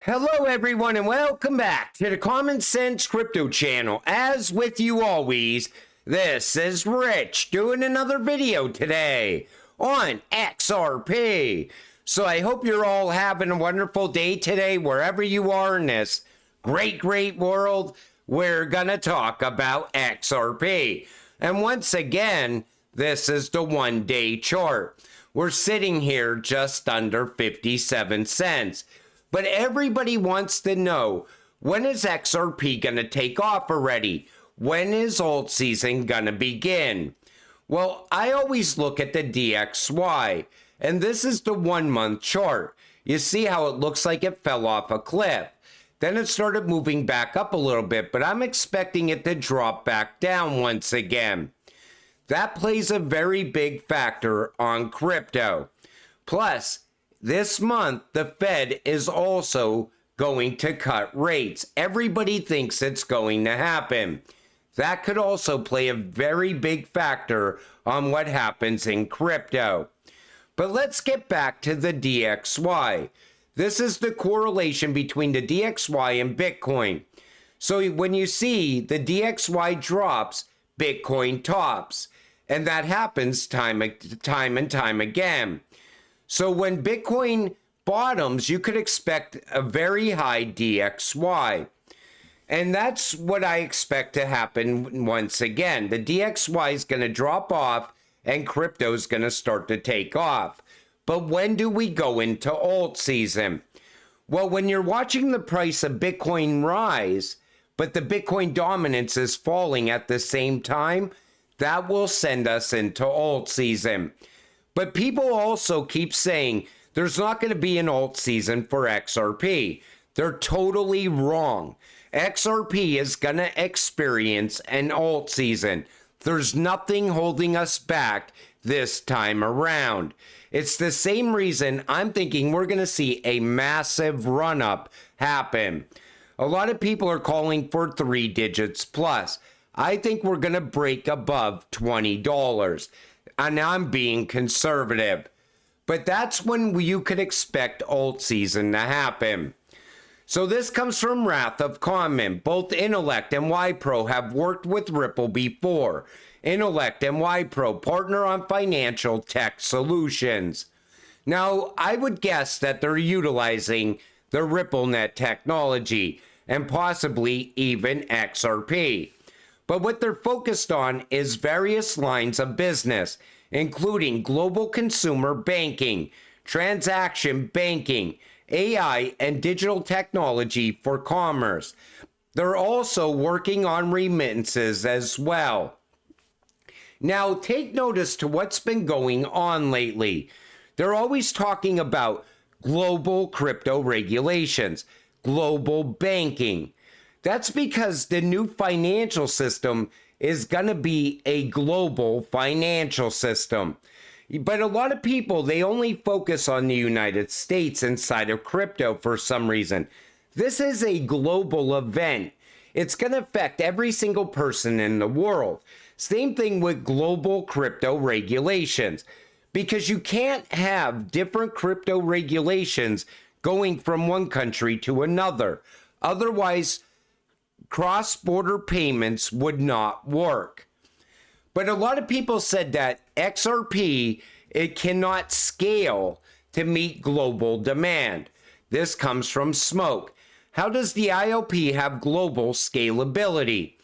Hello everyone and welcome back to the Common Sense Crypto channel. As with you always, this is Rich doing another video today on XRP. So I hope you're all having a wonderful day today wherever you are in this great world. We're gonna talk about XRP. And once again, this is the 1-day chart. We're sitting here just under 57 cents. But everybody wants to know, when is XRP going to take off already? When is alt season going to begin? Well, I always look at the DXY, and this is the 1-month chart. You see how it looks like it fell off a cliff. Then it started moving back up a little bit, but I'm expecting it to drop back down once again. That plays a very big factor on crypto. Plus, this month, the Fed is also going to cut rates. Everybody thinks it's going to happen. That could also play a very big factor on what happens in crypto. But let's get back to the DXY. This is the correlation between the DXY and Bitcoin. So when you see the DXY drops, Bitcoin tops. And that happens time and time again. So when Bitcoin bottoms, you could expect a very high DXY. And that's what I expect to happen once again. The DXY is going to drop off and crypto is going to start to take off. But when do we go into alt season? Well, when you're watching the price of Bitcoin rise, but the Bitcoin dominance is falling at the same time, that will send us into alt season. But people also keep saying there's not going to be an alt season for XRP. They're totally wrong. XRP is going to experience an alt season. There's nothing holding us back this time around. It's the same reason I'm thinking we're going to see a massive run-up happen. A lot of people are calling for 3 digits plus. I think we're going to break above $20. And I'm being conservative. But that's when you could expect alt season to happen. So this comes from Wrath of Comment. Both Intellect and YPro have worked with Ripple before. Intellect and YPro partner on financial tech solutions. Now, I would guess that they're utilizing the RippleNet technology and possibly even XRP. But what they're focused on is various lines of business, including global consumer banking, transaction banking, AI, and digital technology for commerce. They're also working on remittances as well. Now, take notice to what's been going on lately. They're always talking about global crypto regulations, global banking. That's because the new financial system is going to be a global financial system. But a lot of people, they only focus on the United States inside of crypto for some reason. This is a global event. It's going to affect every single person in the world. Same thing with global crypto regulations. Because you can't have different crypto regulations going from one country to another. Otherwise, cross-border payments would not work. But a lot of people said that XRP, it cannot scale to meet global demand. This comes from Smoke. How does the ILP have global scalability?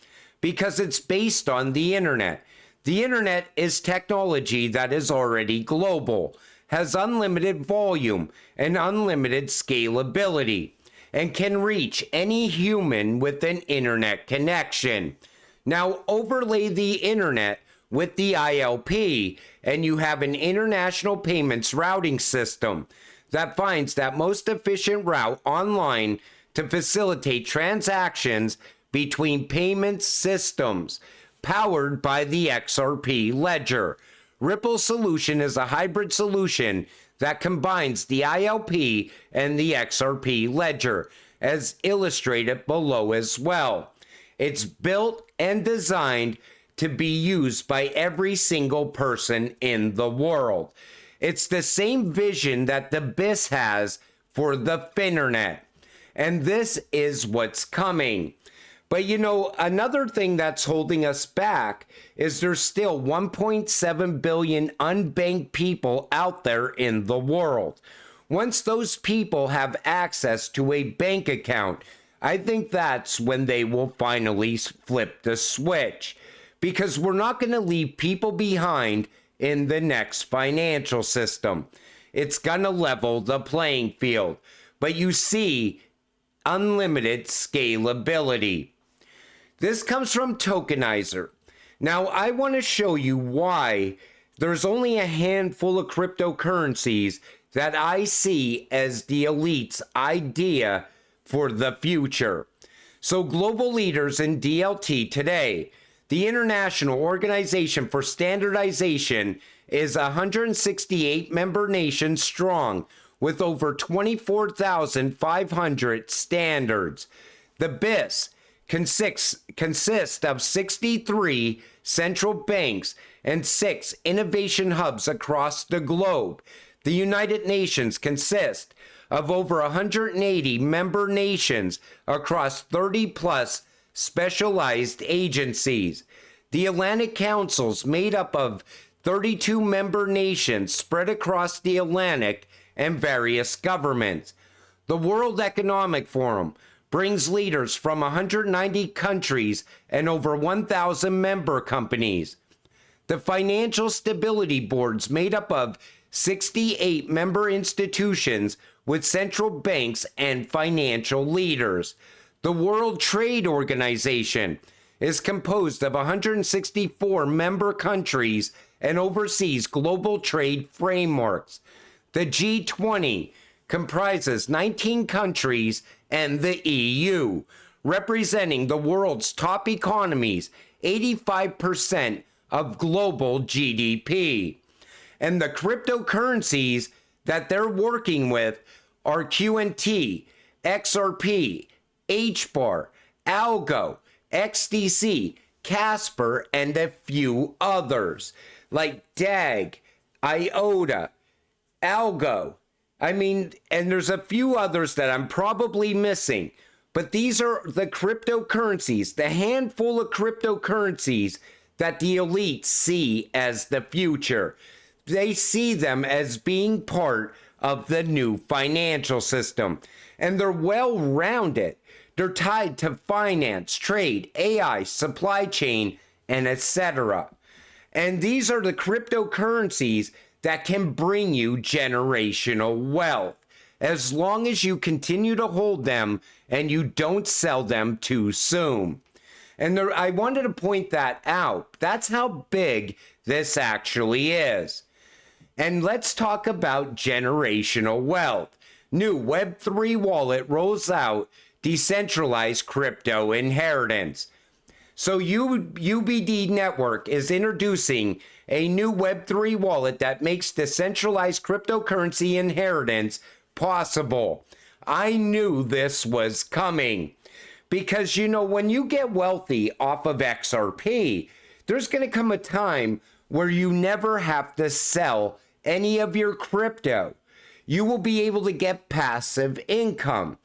Because it's based on the internet. The internet is technology that is already global, has unlimited volume and unlimited scalability, and can reach any human with an internet connection. Now overlay the internet with the ILP and you have an international payments routing system that finds that most efficient route online to facilitate transactions between payment systems powered by the XRP ledger. Ripple solution is a hybrid solution that combines the ILP and the XRP ledger, as illustrated below as well. It's built and designed to be used by every single person in the world. It's the same vision that the BIS has for the Finternet. And this is what's coming. But you know, another thing that's holding us back is there's still 1.7 billion unbanked people out there in the world. Once those people have access to a bank account, I think that's when they will finally flip the switch. Because we're not going to leave people behind in the next financial system. It's going to level the playing field. But you see unlimited scalability. This comes from Tokenizer. Now, I want to show you why there's only a handful of cryptocurrencies that I see as the elite's idea for the future. So, global leaders in DLT today, the International Organization for Standardization is 168 member nations strong with over 24,500 standards. The BIS consists of 63 central banks and 6 innovation hubs across the globe. The United Nations consists of over 180 member nations across 30 plus specialized agencies. The Atlantic Council's made up of 32 member nations spread across the Atlantic and various governments. The World Economic Forum brings leaders from 190 countries and over 1,000 member companies. The Financial Stability Board's made up of 68 member institutions with central banks and financial leaders. The World Trade Organization is composed of 164 member countries and oversees global trade frameworks. The G20 comprises 19 countries and the EU, representing the world's top economies, 85% of global GDP. And the cryptocurrencies that they're working with are QNT, XRP, HBAR, Algo, XDC, Casper, and a few others like DAG, IOTA, Algo. And there's a few others that I'm probably missing, but these are the cryptocurrencies, the handful of cryptocurrencies that the elites see as the future. They see them as being part of the new financial system, and they're well-rounded. They're tied to finance, trade, AI, supply chain, and etc. And these are the cryptocurrencies that can bring you generational wealth, as long as you continue to hold them and you don't sell them too soon. And I wanted to point that out. That's how big this actually is. And let's talk about generational wealth. New Web3 wallet rolls out decentralized crypto inheritance. So UBD Network is introducing a new Web3 wallet that makes decentralized cryptocurrency inheritance possible. I knew this was coming because, you know, when you get wealthy off of XRP, there's going to come a time where you never have to sell any of your crypto. You will be able to get passive income.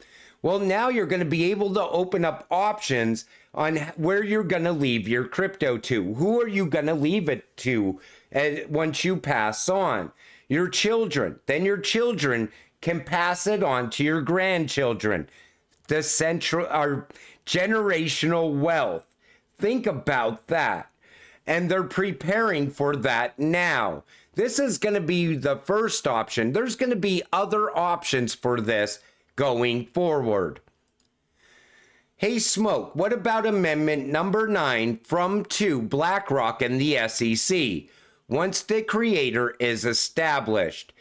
Well, now you're going to be able to open up options on where you're going to leave your crypto to. Who are you going to leave it to once you pass on? Your children. Then your children can pass it on to your grandchildren. The generational wealth. Think about that. And they're preparing for that now. This is going to be the first option. There's going to be other options for this going forward. Hey Smoke, what about amendment number 9 to Blackrock and the SEC once the creator is established?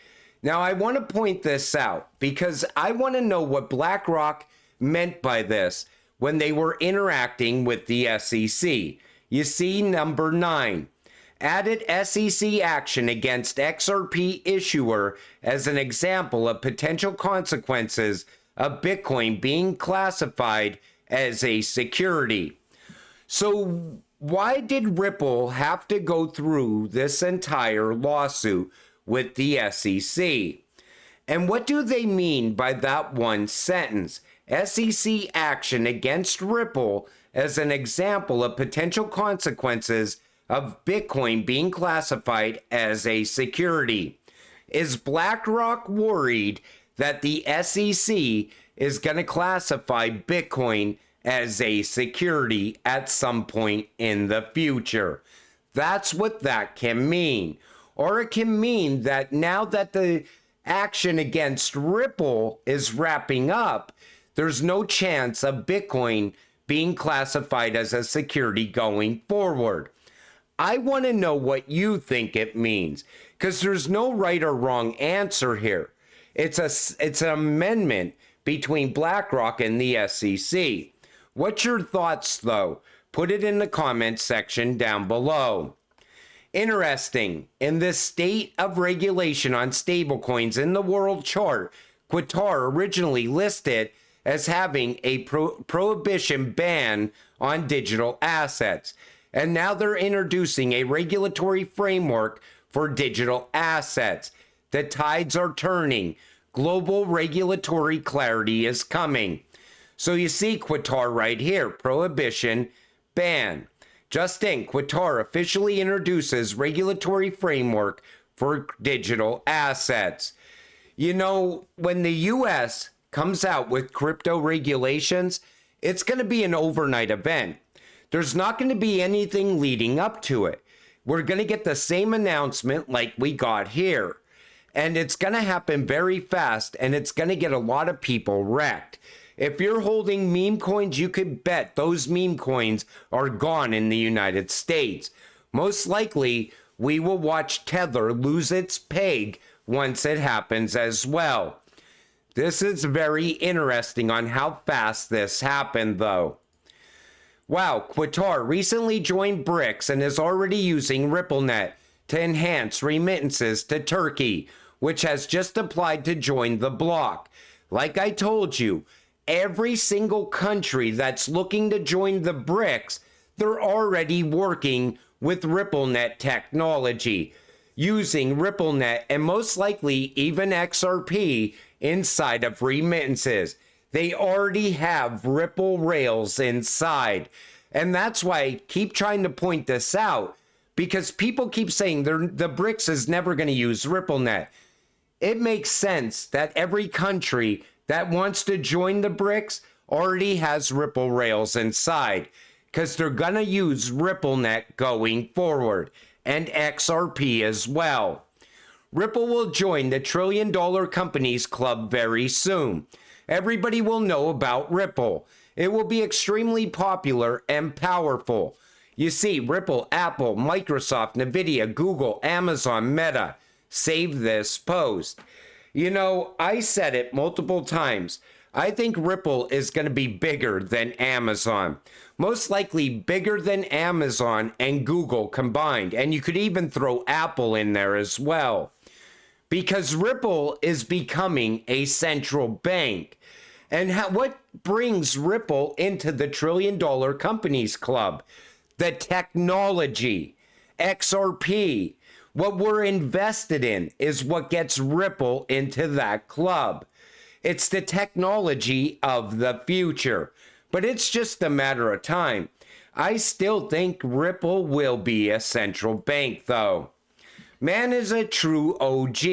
Now I want to point this out because I want to know what Blackrock meant by this when they were interacting with the SEC. You see number 9. Added SEC action against XRP issuer as an example of potential consequences of Bitcoin being classified as a security. So why did Ripple have to go through this entire lawsuit with the SEC? And what do they mean by that one sentence? SEC action against Ripple as an example of potential consequences of Bitcoin being classified as a security. Is BlackRock worried that the SEC is going to classify Bitcoin as a security at some point in the future? That's what that can mean. Or it can mean that now that the action against Ripple is wrapping up, there's no chance of Bitcoin being classified as a security going forward. I want to know what you think it means, because there's no right or wrong answer here. It's an amendment between BlackRock and the SEC. What's your thoughts, though? Put it in the comments section down below. Interesting, in this state of regulation on stablecoins in the world chart, Qatar originally listed as having a prohibition ban on digital assets. And now they're introducing a regulatory framework for digital assets. The tides are turning. Global regulatory clarity is coming. So you see Qatar right here, prohibition, ban. Just in, Qatar officially introduces regulatory framework for digital assets. You know, when the US comes out with crypto regulations, it's going to be an overnight event. There's not going to be anything leading up to it. We're going to get the same announcement like we got here. And it's going to happen very fast, and it's going to get a lot of people wrecked. If you're holding meme coins, you could bet those meme coins are gone in the United States. Most likely, we will watch Tether lose its peg once it happens as well. This is very interesting on how fast this happened, though. Wow, Qatar recently joined BRICS and is already using RippleNet to enhance remittances to Turkey, which has just applied to join the bloc. Like I told you, every single country that's looking to join the BRICS, they're already working with RippleNet technology, using RippleNet and most likely even XRP inside of remittances. They already have Ripple rails inside. And that's why I keep trying to point this out, because people keep saying the BRICS is never going to use RippleNet. It makes sense that every country that wants to join the BRICS already has Ripple rails inside, because they're going to use RippleNet going forward, and XRP as well. Ripple will join the $1 trillion companies club very soon. Everybody will know about Ripple. It will be extremely popular and powerful. You see, Ripple, Apple, Microsoft, Nvidia, Google, Amazon, Meta. Save this post. You know, I said it multiple times. I think Ripple is going to be bigger than Amazon. Most likely bigger than Amazon and Google combined. And you could even throw Apple in there as well. Because Ripple is becoming a central bank. And what brings Ripple into the $1 trillion companies club? The technology, XRP. What we're invested in is what gets Ripple into that club. It's the technology of the future. But it's just a matter of time. I still think Ripple will be a central bank, though. Man is a true OG.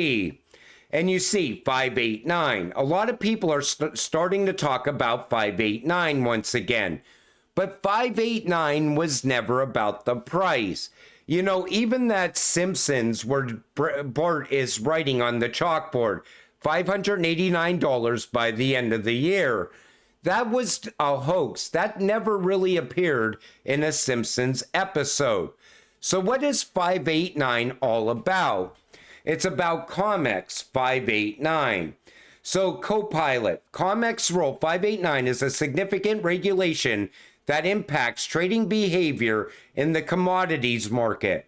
And you see, 589. A lot of people are starting to talk about 589 once again. But 589 was never about the price. You know, even that Simpsons where Bart is writing on the chalkboard, $589 by the end of the year. That was a hoax. That never really appeared in a Simpsons episode. So what is 589 all about? It's about COMEX 589. So Copilot, COMEX Rule 589 is a significant regulation that impacts trading behavior in the commodities market.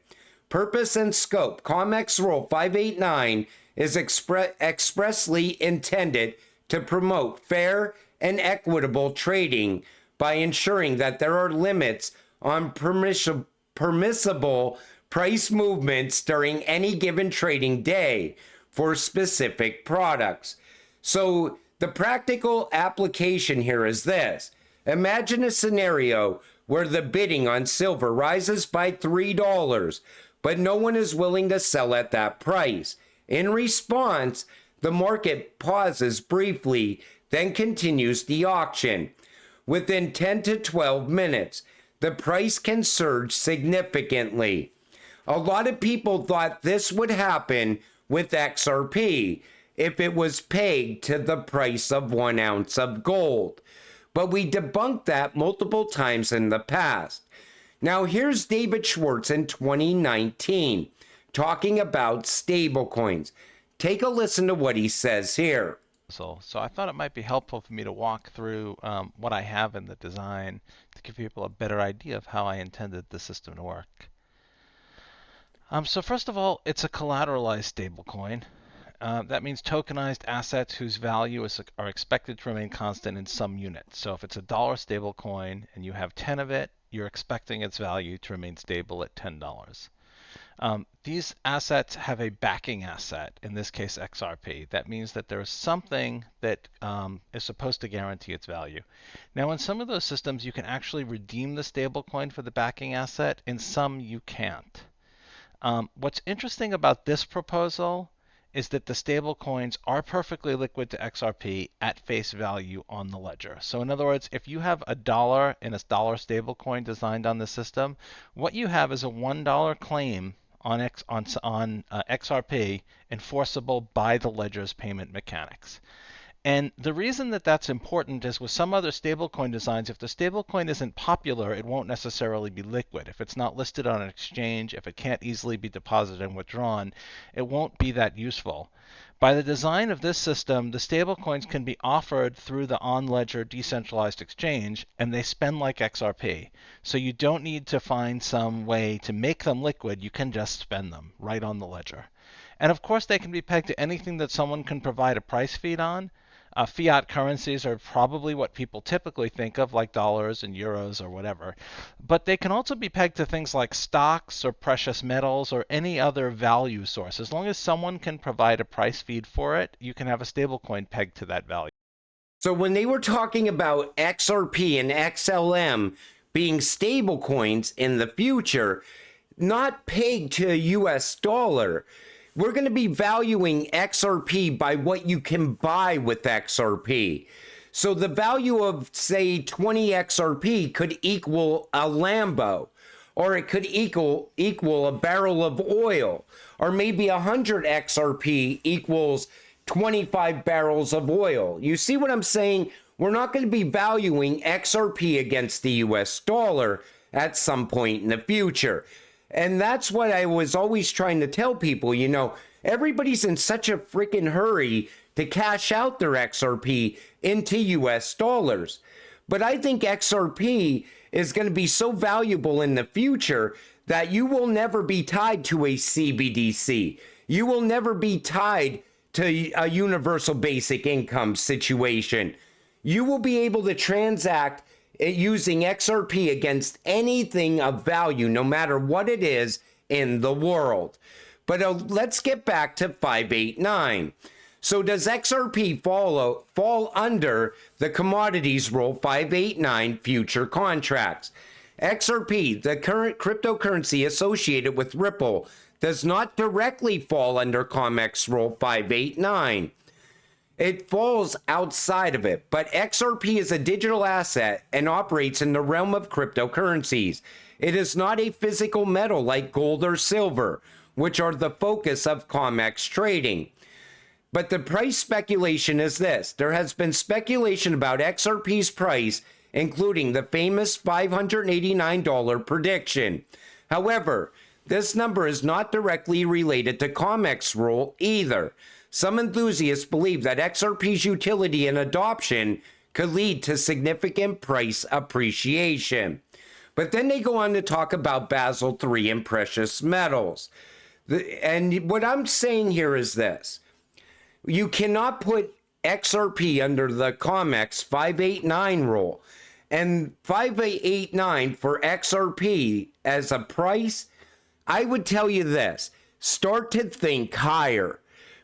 Purpose and scope, COMEX Rule 589 is expressly intended to promote fair and equitable trading by ensuring that there are limits on permissible price movements during any given trading day. for specific products. So the practical application here is this. Imagine a scenario where the bidding on silver rises by $3, but no one is willing to sell at that price. In response, the market pauses briefly, then continues the auction. Within 10 to 12 minutes, the price can surge significantly. A lot of people thought this would happen with XRP if it was pegged to the price of 1 ounce of gold. But we debunked that multiple times in the past. Now here's David Schwartz in 2019 talking about stablecoins. Take a listen to what he says here. So I thought it might be helpful for me to walk through what I have in the design to give people a better idea of how I intended the system to work. So first of all, it's a collateralized stablecoin. That means tokenized assets whose value are expected to remain constant in some unit. So if it's a dollar stablecoin and you have 10 of it, you're expecting its value to remain stable at $10. These assets have a backing asset, in this case XRP. That means that there is something that is supposed to guarantee its value. Now in some of those systems you can actually redeem the stablecoin for the backing asset, in some you can't. What's interesting about this proposal is that the stable coins are perfectly liquid to XRP at face value on the ledger. So in other words, if you have $1 in a dollar stable coin designed on the system, what you have is a $1 claim on XRP enforceable by the ledger's payment mechanics. And the reason that that's important is with some other stablecoin designs, if the stablecoin isn't popular, it won't necessarily be liquid. If it's not listed on an exchange, if it can't easily be deposited and withdrawn, it won't be that useful. By the design of this system, the stablecoins can be offered through the on-ledger decentralized exchange, and they spend like XRP. So you don't need to find some way to make them liquid. You can just spend them right on the ledger. And of course, they can be pegged to anything that someone can provide a price feed on. Fiat currencies are probably what people typically think of, like dollars and euros or whatever. But they can also be pegged to things like stocks or precious metals or any other value source. As long as someone can provide a price feed for it, you can have a stablecoin pegged to that value. So when they were talking about XRP and XLM being stablecoins in the future, not pegged to a US dollar, we're going to be valuing XRP by what you can buy with XRP. So the value of, say, 20 XRP could equal a Lambo, or it could equal a barrel of oil, or maybe 100 XRP equals 25 barrels of oil. You see what I'm saying? We're not going to be valuing XRP against the US dollar at some point in the future. And that's what I was always trying to tell people, you know, everybody's in such a freaking hurry to cash out their XRP into US dollars. But I think XRP is going to be so valuable in the future that you will never be tied to a CBDC. You will never be tied to a universal basic income situation. You will be able to transact using XRP against anything of value, no matter what it is in the world. But let's get back to 589. So does XRP fall under the commodities rule 589 future contracts? XRP, the current cryptocurrency associated with Ripple, does not directly fall under COMEX rule 589. It falls outside of it, but XRP is a digital asset and operates in the realm of cryptocurrencies. It is not a physical metal like gold or silver, which are the focus of COMEX trading. But the price speculation is this. There has been speculation about XRP's price, including the famous $589 prediction. However, this number is not directly related to COMEX rule either. Some enthusiasts believe that XRP's utility and adoption could lead to significant price appreciation. But then they go on to talk about Basel III and precious metals. And what I'm saying here is this. You cannot put XRP under the COMEX 589 rule. And 589 for XRP as a price, I would tell you this. Start to think higher.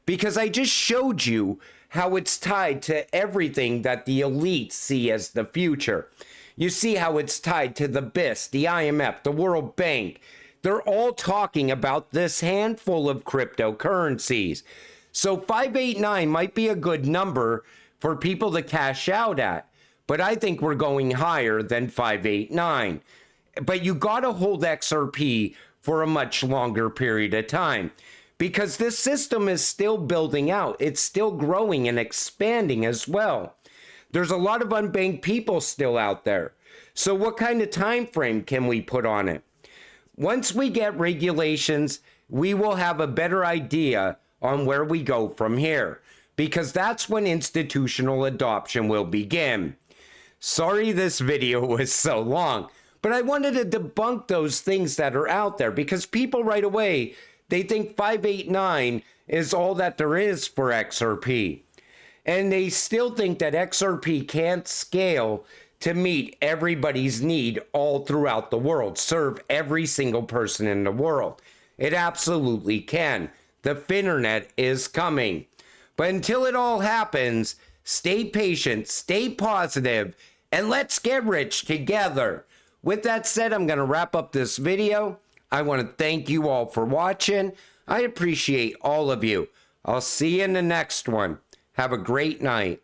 because I just showed you how it's tied to everything that the elites see as the future. You see how it's tied to the BIS, the IMF, the World Bank. They're all talking about this handful of cryptocurrencies. So 589 might be a good number for people to cash out at, but I think we're going higher than 589. But you got to hold XRP for a much longer period of time, because this system is still building out. It's still growing and expanding as well. There's a lot of unbanked people still out there. So what kind of time frame can we put on it? Once we get regulations, we will have a better idea on where we go from here, because that's when institutional adoption will begin. Sorry this video was so long, but I wanted to debunk those things that are out there, because people right away, they think 589 is all that there is for XRP. And they still think that XRP can't scale to meet everybody's need all throughout the world, serve every single person in the world. It absolutely can. The Finternet is coming. But until it all happens, stay patient, stay positive, and let's get rich together. With that said, I'm going to wrap up this video. I want to thank you all for watching. I appreciate all of you. I'll see you in the next one. Have a great night.